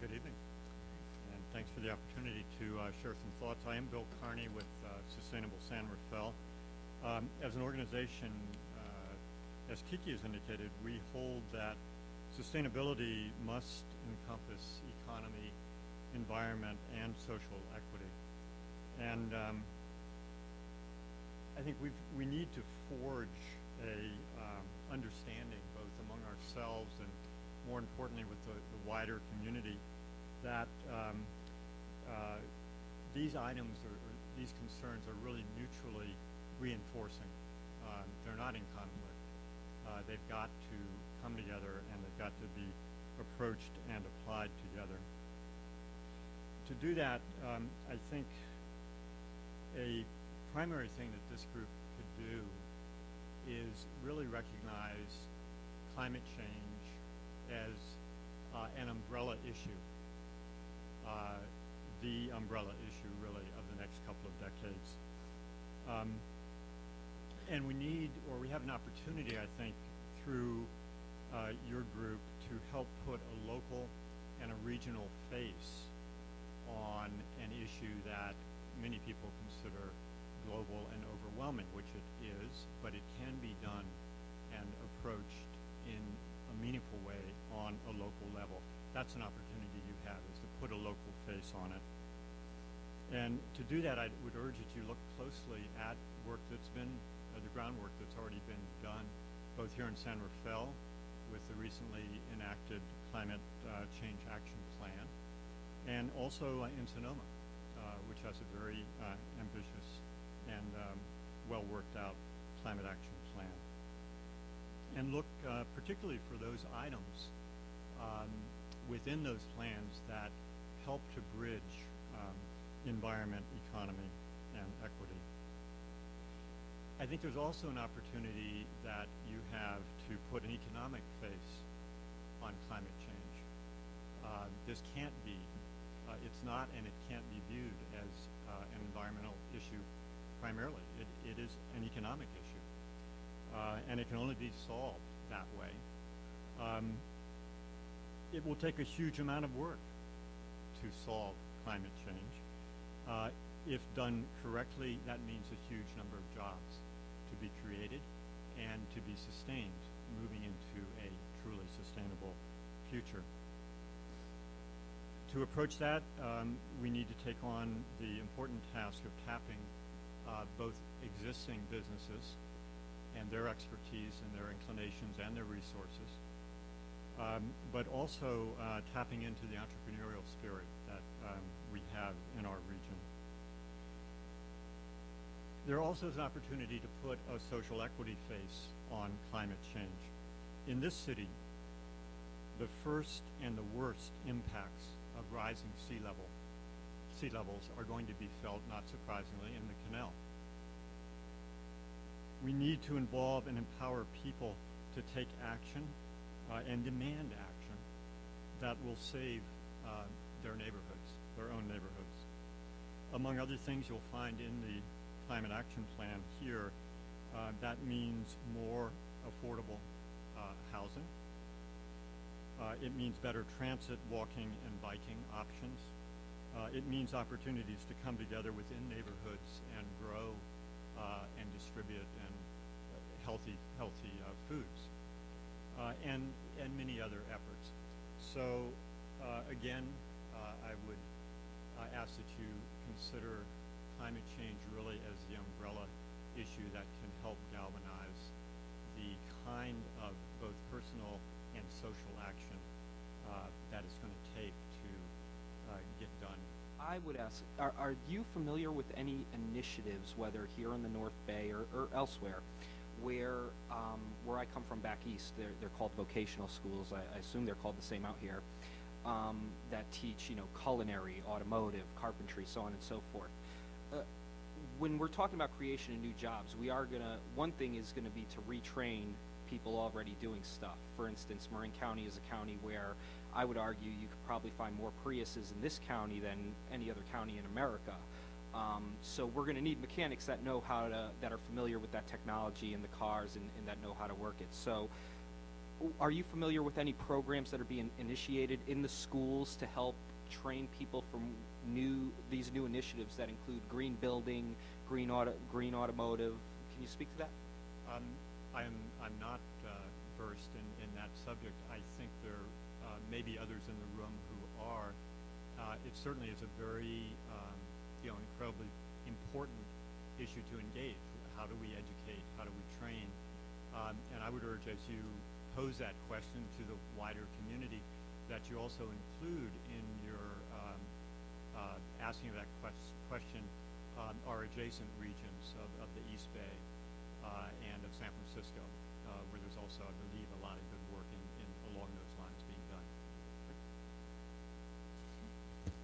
Good evening, and thanks for the opportunity to share some thoughts. I am Bill Carney with Sustainable San Rafael. As an organization, as Kiki has indicated, we hold that sustainability must encompass economy, environment, and social equity. And I think we need to forge a understanding both among ourselves and more importantly with the wider community that these items or these concerns are really mutually reinforcing. They're not in conflict. They've got to come together and they've got to be approached and applied together. To do that, I think a primary thing that this group could do is really recognize climate change as an umbrella issue, the umbrella issue really of the next couple of decades. And we have an opportunity, I think, through your group to help put a local and a regional face on an issue that many people consider global and overwhelming, which it is, but it can be done and approached in a meaningful way on a local level. That's an opportunity you have, is to put a local face on it. And to do that, I would urge that you look closely at work that's been, the groundwork that's already been done, both here in San Rafael with the recently enacted Climate Change Action Plan, and also in Sonoma, which has a very ambitious and well worked out climate action plan. And look particularly for those items within those plans that help to bridge environment, economy, and equity. I think there's also an opportunity that you have to put an economic face on climate change. This can't be, it's not and it can't be viewed as an environmental issue primarily. It is an economic issue. And it can only be solved that way. It will take a huge amount of work to solve climate change. If done correctly, that means a huge number of jobs to be created and to be sustained, moving into a truly sustainable future. To approach that, we need to take on the important task of tapping both existing businesses and their expertise and their inclinations and their resources, but also tapping into the entrepreneurial spirit that we have in our region. There also is an opportunity to put a social equity face on climate change. In this city, the first and the worst impacts of rising sea levels are going to be felt, not surprisingly, in the canal. We need to involve and empower people to take action and demand action that will save their neighborhoods, their own neighborhoods. Among other things you'll find in the Climate Action Plan here, that means more affordable housing. It means better transit, walking, and biking options. It means opportunities to come together within neighborhoods and grow and distribute and healthy foods, and many other efforts. So again, I would ask that you consider climate change really as the umbrella issue that can help galvanize the kind of both personal and social action that it's going to take to get done. I would ask, are you familiar with any initiatives, whether here in the North Bay or elsewhere, where I come from back east, they're called vocational schools, I assume they're called the same out here, that teach, culinary, automotive, carpentry, so on and so forth. When we're talking about creation of new jobs, one thing is gonna be to retrain people already doing stuff. For instance, Marin County is a county where I would argue you could probably find more Priuses in this county than any other county in America. So we're going to need mechanics that that are familiar with that technology in the cars and that know how to work it. So Are you familiar with any programs that are being initiated in the schools to help train people from these new initiatives that include green building, green automotive? Can you speak to that? I'm not versed in that subject. I think there may be others in the room who are. It certainly is a very incredibly important issue to engage. How do we educate? How do we train? And I would urge, as you pose that question to the wider community, that you also include in your asking of that question our adjacent regions of the East Bay and of San Francisco, where there's also, I believe, a lot of good work along those